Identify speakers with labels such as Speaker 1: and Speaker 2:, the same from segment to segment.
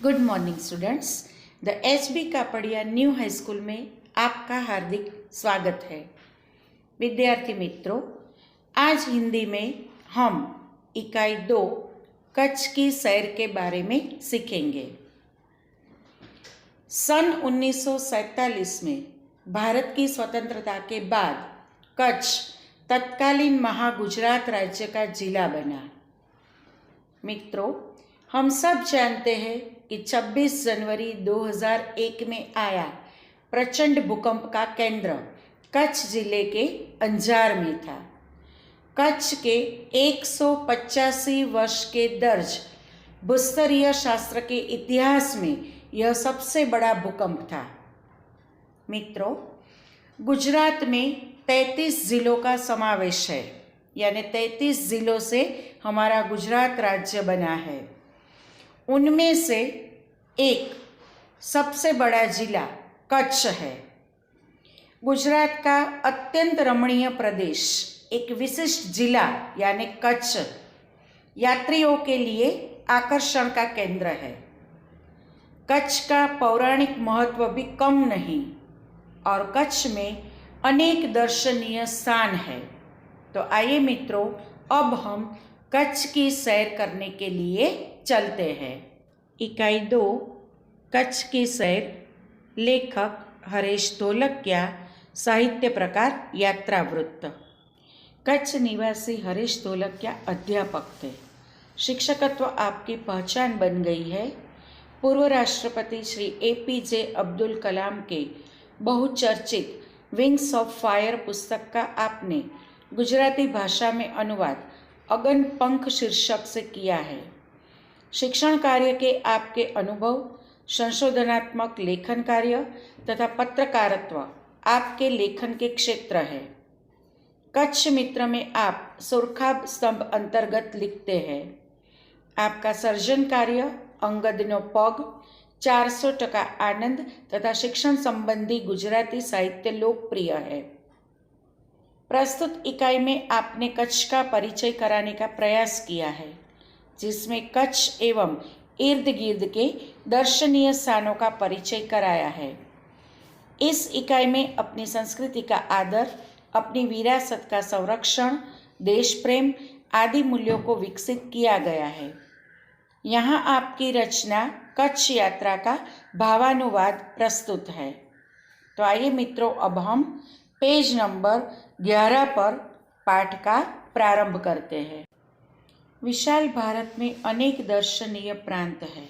Speaker 1: Good morning students. The H B. Kapadia new high school में आपका हार्दिक स्वागत है। विद्यार्थी मित्रों, आज हिंदी में हम इकाई 2 कच्छ की सैर के बारे में सीखेंगे। सन 1947 में भारत की स्वतंत्रता के बाद कच्छ तत्कालीन महागुजरात राज्य का जिला बना। मित्रों, हम सब जानते हैं कि 26 जनवरी 2001 में आया प्रचंड भूकंप का केंद्र कच्छ जिले के अंजार में था। कच्छ के 185 वर्ष के दर्ज भूस्तरीय शास्त्र के इतिहास में यह सबसे बड़ा भूकंप था। मित्रों, गुजरात में 33 जिलों का समावेश है, यानी 33 जिलों से हमारा गुजरात राज्य बना है। उनमें से एक सबसे बड़ा जिला कच्छ है। गुजरात का अत्यंत रमणीय प्रदेश, एक विशिष्ट जिला यानी कच्छ यात्रियों के लिए आकर्षण का केंद्र है। कच्छ का पौराणिक महत्व भी कम नहीं और कच्छ में अनेक दर्शनीय स्थान है। तो आइए मित्रों, अब हम कच्छ की सैर करने के लिए चलते हैं। इकाई 2 कच्छ की सैर, लेखक हरेश ढोलकिया, साहित्य प्रकार यात्रावृत्त। कच्छ निवासी हरेश ढोलकिया अध्यापक थे। शिक्षकत्व आपकी पहचान बन गई है। पूर्व राष्ट्रपति श्री APJ अब्दुल कलाम के बहुचर्चित विंग्स ऑफ फायर पुस्तक का आपने गुजराती भाषा में अनुवाद अगन पंख शीर्षक से किया है। शिक्षण कार्य के आपके अनुभव, संशोधनात्मक लेखन कार्य तथा पत्रकारित्व आपके लेखन के क्षेत्र है। कच्छ मित्र में आप सुरखाब स्तंभ अंतर्गत लिखते हैं। आपका सर्जन कार्य अंगदनो पग, 400% आनंद तथा शिक्षण संबंधी गुजराती साहित्य लोकप्रिय है। प्रस्तुत इकाई में आपने कच्छ का परिचय कराने का प्रयास किया है, जिसमें कच्छ एवं इर्द गिर्द के दर्शनीय स्थानों का परिचय कराया है। इस इकाई में अपनी संस्कृति का आदर, अपनी विरासत का संरक्षण, देश प्रेम आदि मूल्यों को विकसित किया गया है। यहाँ आपकी रचना कच्छ यात्रा का भावानुवाद प्रस्तुत है। तो आइए मित्रों, अब हम पेज नंबर 11 पर पाठ का प्रारंभ करते हैं। विशाल भारत में अनेक दर्शनीय प्रांत हैं।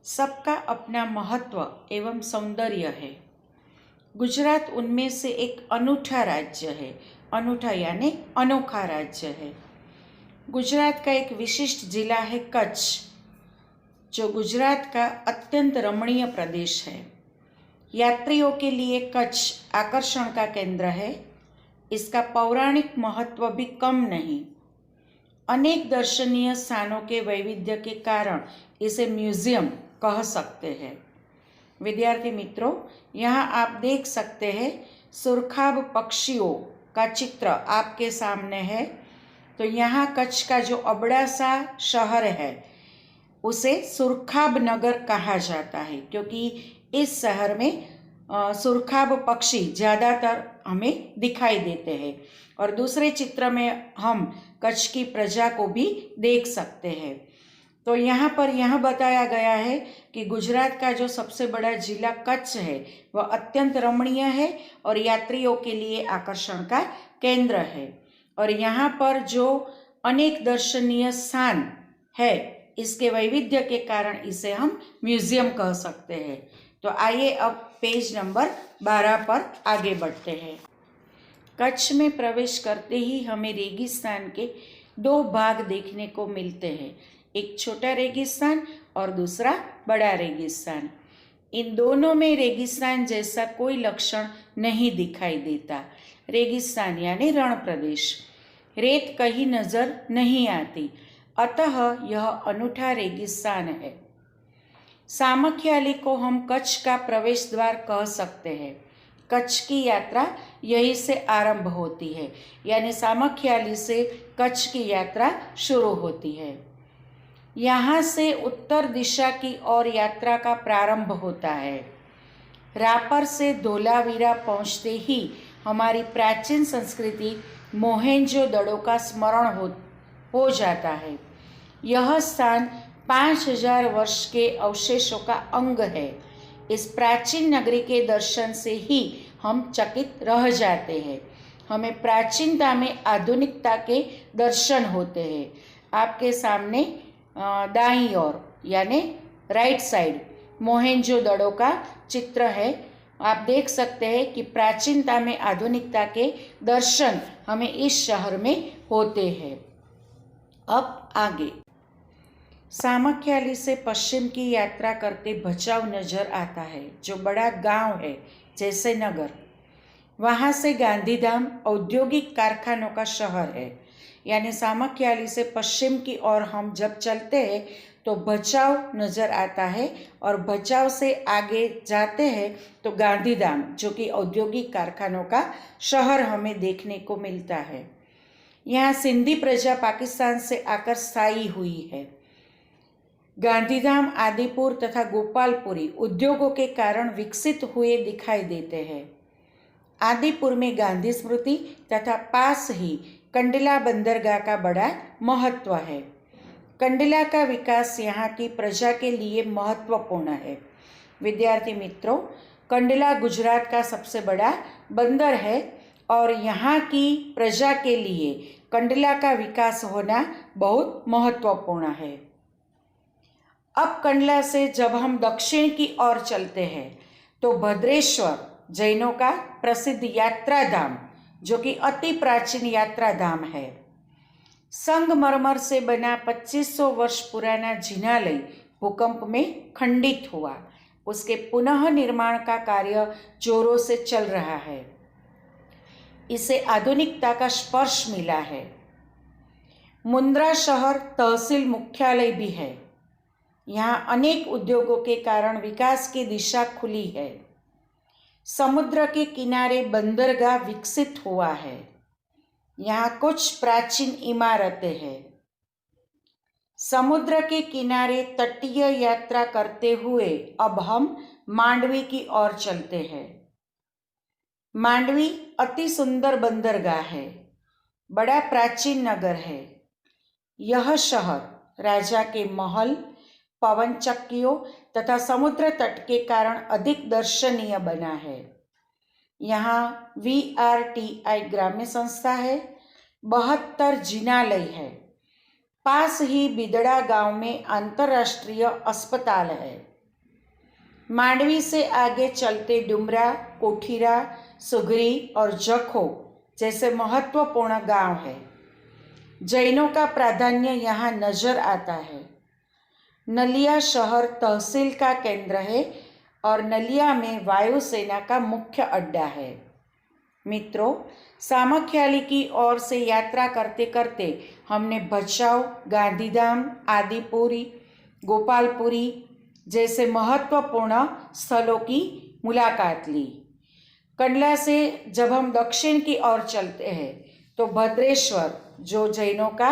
Speaker 1: सबका अपना महत्व एवं सौंदर्य है। गुजरात उनमें से एक अनूठा राज्य है। अनूठा यानी अनोखा राज्य है। गुजरात का एक विशिष्ट जिला है कच्छ, जो गुजरात का अत्यंत रमणीय प्रदेश है। यात्रियों के लिए कच्छ आकर्षण का केंद्र है। इसका पौराणिक महत्व भी कम नहीं। अनेक दर्शनीय स्थानों के वैविध्य के कारण इसे म्यूजियम कह सकते हैं। विद्यार्थी मित्रों, यहाँ आप देख सकते हैं सुरखाब पक्षियों का चित्र आपके सामने है। तो यहाँ कच्छ का जो अबड़ा सा शहर है उसे सुरखाब नगर कहा जाता है, क्योंकि इस शहर में सुरखाब पक्षी ज़्यादातर हमें दिखाई देते हैं। और दूसरे चित्र में हम कच्छ की प्रजा को भी देख सकते हैं। तो यहाँ पर यह बताया गया है कि गुजरात का जो सबसे बड़ा जिला कच्छ है वह अत्यंत रमणीय है और यात्रियों के लिए आकर्षण का केंद्र है। और यहाँ पर जो अनेक दर्शनीय स्थान है, इसके वैविध्य के कारण इसे हम म्यूजियम कह सकते हैं। तो आइए अब पेज नंबर 12 पर आगे बढ़ते हैं। कच्छ में प्रवेश करते ही हमें रेगिस्तान के 2 भाग देखने को मिलते हैं, एक छोटा रेगिस्तान और दूसरा बड़ा रेगिस्तान। इन दोनों में रेगिस्तान जैसा कोई लक्षण नहीं दिखाई देता। रेगिस्तान यानी रण प्रदेश, रेत कहीं नजर नहीं आती, अतः यह अनूठा रेगिस्तान है। सामख्याली को हम कच्छ का प्रवेश द्वार कह सकते हैं। कच्छ की यात्रा यहीं से आरंभ होती है, यानी सामख्याली से कच्छ की यात्रा शुरू होती है। यहाँ से उत्तर दिशा की ओर यात्रा का प्रारंभ होता है। रापर से धोलावीरा पहुँचते ही हमारी प्राचीन संस्कृति मोहेंजोदड़ो का स्मरण हो जाता है। यह स्थान 5000 वर्ष के अवशेषों का अंग है। इस प्राचीन नगरी के दर्शन से ही हम चकित रह जाते हैं। हमें प्राचीनता में आधुनिकता के दर्शन होते हैं। आपके सामने दाईं ओर यानी राइट साइड मोहेंजोदड़ो का चित्र है। आप देख सकते हैं कि प्राचीनता में आधुनिकता के दर्शन हमें इस शहर में होते हैं। अब आगे सामख्याली से पश्चिम की यात्रा करते भचाऊ नजर आता है, जो बड़ा गांव है जैसे नगर। वहाँ से गांधीधाम औद्योगिक कारखानों का शहर है। यानी सामख्याली से पश्चिम की ओर हम जब चलते हैं तो भचाऊ नज़र आता है और भचाऊ से आगे जाते हैं तो गांधीधाम जो कि औद्योगिक कारखानों का शहर हमें देखने को मिलता है। यहाँ सिंधी प्रजा पाकिस्तान से आकर स्थायी हुई है। गांधीधाम, आदिपुर तथा गोपालपुरी उद्योगों के कारण विकसित हुए दिखाई देते हैं। आदिपुर में गांधी स्मृति तथा पास ही कंडला बंदरगाह का बड़ा महत्व है। कंडला का विकास यहाँ की प्रजा के लिए महत्वपूर्ण है। विद्यार्थी मित्रों, कंडला गुजरात का सबसे बड़ा बंदर है और यहाँ की प्रजा के लिए कंडला का विकास होना बहुत महत्वपूर्ण है। अब कंडला से जब हम दक्षिण की ओर चलते हैं तो भद्रेश्वर जैनों का प्रसिद्ध यात्रा धाम, जो कि अति प्राचीन यात्रा धाम है। संगमरमर से बना 2500 वर्ष पुराना जिनालय भूकंप में खंडित हुआ। उसके पुनः निर्माण का कार्य जोरों से चल रहा है। इसे आधुनिकता का स्पर्श मिला है। मुंद्रा शहर तहसील मुख्यालय भी है। यहाँ अनेक उद्योगों के कारण विकास की दिशा खुली है। समुद्र के किनारे बंदरगाह विकसित हुआ है। यहाँ कुछ प्राचीन इमारतें हैं। समुद्र के किनारे तटीय यात्रा करते हुए अब हम मांडवी की ओर चलते हैं। मांडवी अति सुंदर बंदरगाह है, बड़ा प्राचीन नगर है। यह शहर राजा के महल, पवन चक्कियों तथा समुद्र तट के कारण अधिक दर्शनीय बना है। यहाँ VRTI ग्राम्य संस्था है। 72 जिनालय है। पास ही बिदड़ा गांव में अंतर्राष्ट्रीय अस्पताल है। मांडवी से आगे चलते डुमरा, कोठीरा, सुगरी और जखो जैसे महत्वपूर्ण गांव है। जैनों का प्राधान्य यहाँ नजर आता है। नलिया शहर तहसील का केंद्र है और नलिया में वायुसेना का मुख्य अड्डा है। मित्रों, सामख्याली की ओर से यात्रा करते करते हमने भचाऊ, गांधीधाम, आदिपुरी, गोपालपुरी जैसे महत्वपूर्ण स्थलों की मुलाकात ली। कंडला से जब हम दक्षिण की ओर चलते हैं तो भद्रेश्वर, जो जैनों का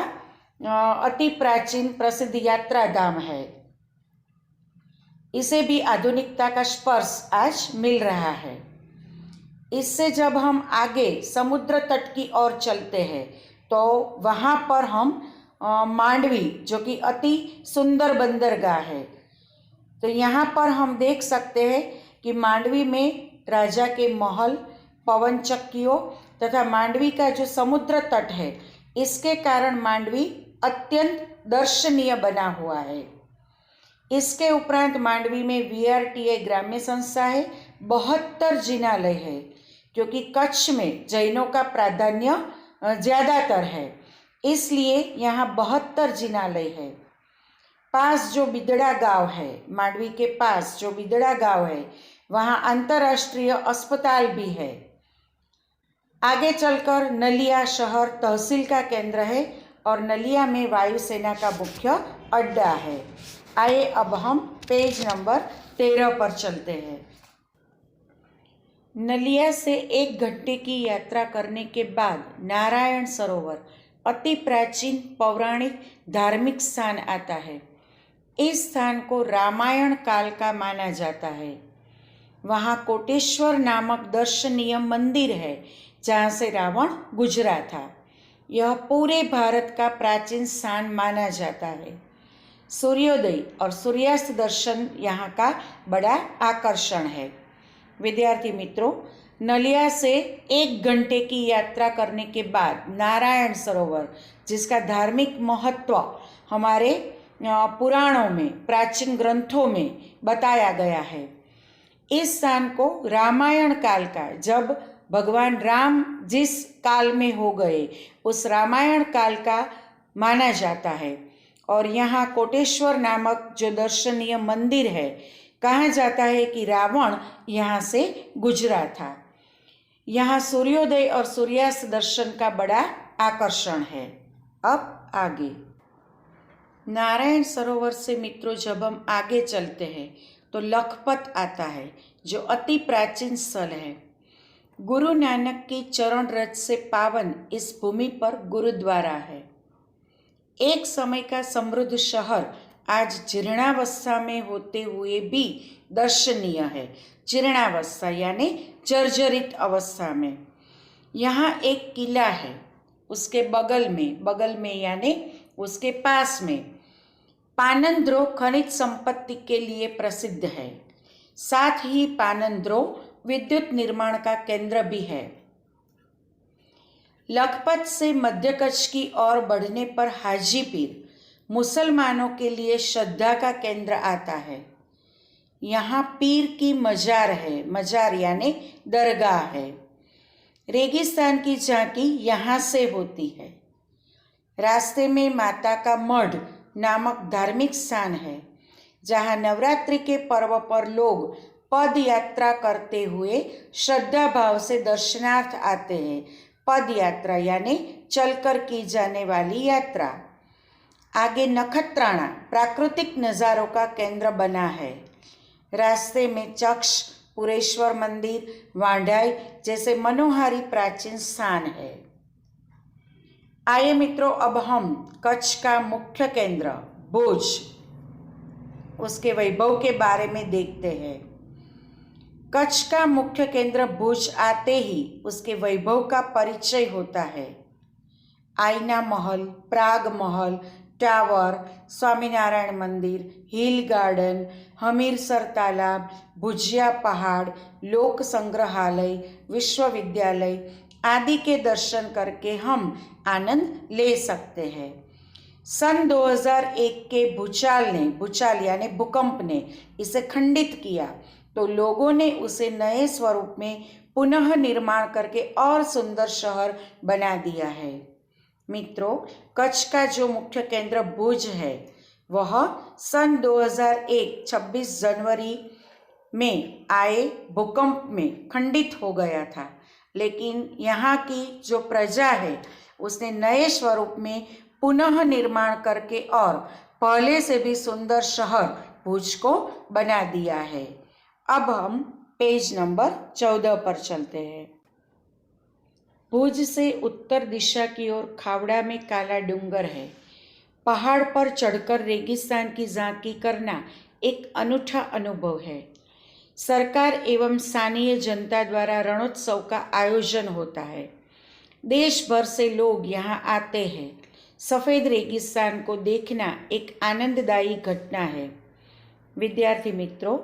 Speaker 1: अति प्राचीन प्रसिद्ध यात्रा धाम है, इसे भी आधुनिकता का स्पर्श आज मिल रहा है। इससे जब हम आगे समुद्र तट की ओर चलते हैं तो वहाँ पर हम मांडवी, जो कि अति सुंदर बंदरगाह है, तो यहाँ पर हम देख सकते हैं कि मांडवी में राजा के महल, पवन चक्कियों तथा मांडवी का जो समुद्र तट है, इसके कारण मांडवी अत्यंत दर्शनीय बना हुआ है। इसके उपरांत मांडवी में VRTI ग्राम्य संस्था है। 72 जिनालय है, क्योंकि कच्छ में जैनों का प्राधान्य ज़्यादातर है, इसलिए यहाँ 72 जिनालय है। पास जो बिदड़ा गांव है, मांडवी के पास जो बिदड़ा गांव है, वहाँ अंतर्राष्ट्रीय अस्पताल भी है। आगे चलकर नलिया शहर तहसील का केंद्र है और नलिया में वायुसेना का मुख्य अड्डा है। आइए अब हम पेज नंबर 13 पर चलते हैं। नलिया से 1 घंटे की यात्रा करने के बाद नारायण सरोवर अति प्राचीन पौराणिक धार्मिक स्थान आता है। इस स्थान को रामायण काल का माना जाता है। वहाँ कोटेश्वर नामक दर्शनीय मंदिर है जहाँ से रावण गुजरा था। यह पूरे भारत का प्राचीन स्थान माना जाता है। सूर्योदय और सूर्यास्त दर्शन यहाँ का बड़ा आकर्षण है। विद्यार्थी मित्रों, नलिया से 1 घंटे की यात्रा करने के बाद नारायण सरोवर, जिसका धार्मिक महत्व हमारे पुराणों में, प्राचीन ग्रंथों में बताया गया है। इस स्थान को रामायण काल का, जब भगवान राम जिस काल में हो गए उस रामायण काल का माना जाता है। और यहाँ कोटेश्वर नामक जो दर्शनीय मंदिर है, कहा जाता है कि रावण यहाँ से गुजरा था। यहाँ सूर्योदय और सूर्यास्त दर्शन का बड़ा आकर्षण है। अब आगे नारायण सरोवर से मित्रों जब हम आगे चलते हैं तो लखपत आता है, जो अति प्राचीन स्थल है। गुरु नानक की चरण रज से पावन इस भूमि पर गुरुद्वारा है। एक समय का समृद्ध शहर आज जीर्णावस्था में होते हुए भी दर्शनीय है। जीर्णावस्था यानी जर्जरित अवस्था में। यहाँ एक किला है, उसके बगल में यानी उसके पास में पानंद्रो खनिज संपत्ति के लिए प्रसिद्ध है। साथ ही पानंद्रो विद्युत निर्माण का केंद्र भी है। लखपत से मध्य कच्छ की ओर बढ़ने पर हाजीपीर मुसलमानों के लिए श्रद्धा का केंद्र आता है। यहाँ पीर की मजार है, मजार यानी दरगाह है। रेगिस्तान की झांकी यहाँ से होती है। रास्ते में माता का मढ़ नामक धार्मिक स्थान है, जहाँ नवरात्रि के पर्व पर लोग पद यात्रा करते हुए श्रद्धा भाव से दर्शनार्थ आते हैं। पद यात्रा यानी चलकर की जाने वाली यात्रा। आगे नखत्राणा प्राकृतिक नज़ारों का केंद्र बना है। रास्ते में चक्ष, पुरेश्वर मंदिर, वांढाई जैसे मनोहारी प्राचीन स्थान है। आइए मित्रों, अब हम कच्छ का मुख्य केंद्र भुज, उसके वैभव के बारे में देखते हैं। कच्छ का मुख्य केंद्र भुज आते ही उसके वैभव का परिचय होता है। आईना महल, प्राग महल, टावर, स्वामीनारायण मंदिर, हिल गार्डन, हमीरसर तालाब, भुजिया पहाड़, लोक संग्रहालय, विश्वविद्यालय आदि के दर्शन करके हम आनंद ले सकते हैं। सन 2001 के भूचाल यानी भूकंप ने इसे खंडित किया, तो लोगों ने उसे नए स्वरूप में पुनः निर्माण करके और सुंदर शहर बना दिया है। मित्रों, कच्छ का जो मुख्य केंद्र भुज है, वह सन 2001 26 जनवरी में आए भूकंप में खंडित हो गया था, लेकिन यहाँ की जो प्रजा है उसने नए स्वरूप में पुनः निर्माण करके और पहले से भी सुंदर शहर भुज को बना दिया है। अब हम पेज नंबर 14 पर चलते हैं। भुज से उत्तर दिशा की ओर खावड़ा में काला डूंगर है। पहाड़ पर चढ़कर रेगिस्तान की झांकी करना एक अनूठा अनुभव है। सरकार एवं स्थानीय जनता द्वारा रणोत्सव का आयोजन होता है। देश भर से लोग यहाँ आते हैं। सफ़ेद रेगिस्तान को देखना एक आनंददायी घटना है। विद्यार्थी मित्रों,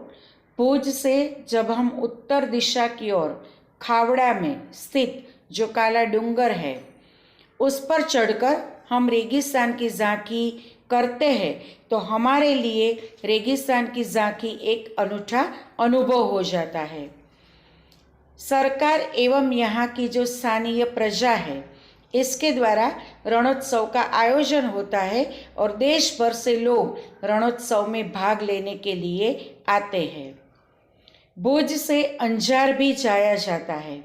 Speaker 1: भुज से जब हम उत्तर दिशा की ओर खावड़ा में स्थित जो काला डूंगर है, उस पर चढ़कर हम रेगिस्तान की झांकी करते हैं, तो हमारे लिए रेगिस्तान की झांकी एक अनूठा अनुभव हो जाता है। सरकार एवं यहाँ की जो स्थानीय प्रजा है, इसके द्वारा रणोत्सव का आयोजन होता है और देश भर से लोग रणोत्सव में भाग लेने के लिए आते हैं। भुज से अंजार भी जाया जाता है।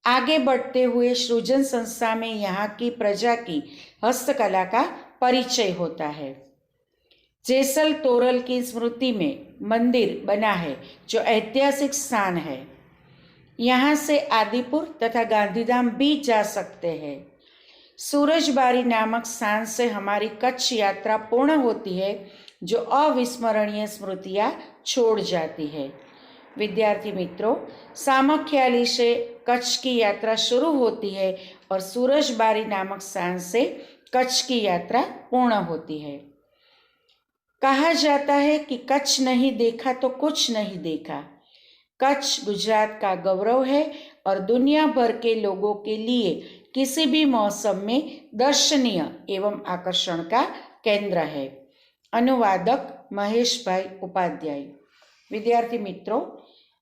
Speaker 1: आगे बढ़ते हुए सृजन संस्था में यहाँ की प्रजा की हस्तकला का परिचय होता है। जेसल तोरल की स्मृति में मंदिर बना है, जो ऐतिहासिक स्थान है। यहाँ से आदिपुर तथा गांधीधाम भी जा सकते हैं। सूरजबारी नामक स्थान से हमारी कच्छ यात्रा पूर्ण होती है जो अविस्मरणीय स्मृतियाँ छोड़ जाती है। विद्यार्थी मित्रों, सामख्याली से कच्छ की यात्रा शुरू होती है और सूरजबारी नामक स्थान से कच्छ की यात्रा पूर्ण होती है। कहा जाता है कि कच्छ नहीं देखा तो कुछ नहीं देखा। कच्छ गुजरात का गौरव है और दुनिया भर के लोगों के लिए किसी भी मौसम में दर्शनीय एवं आकर्षण का केंद्र है। अनुवादक महेश भाई उपाध्याय। विद्यार्थी मित्रों,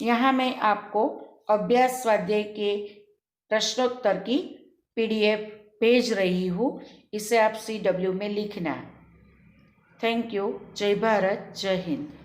Speaker 1: यहाँ मैं आपको अभ्यास स्वाध्याय के प्रश्नोत्तर की PDF भेज रही हूँ, इसे आप CW में लिखना। Thank you. जय भारत, जय हिंद।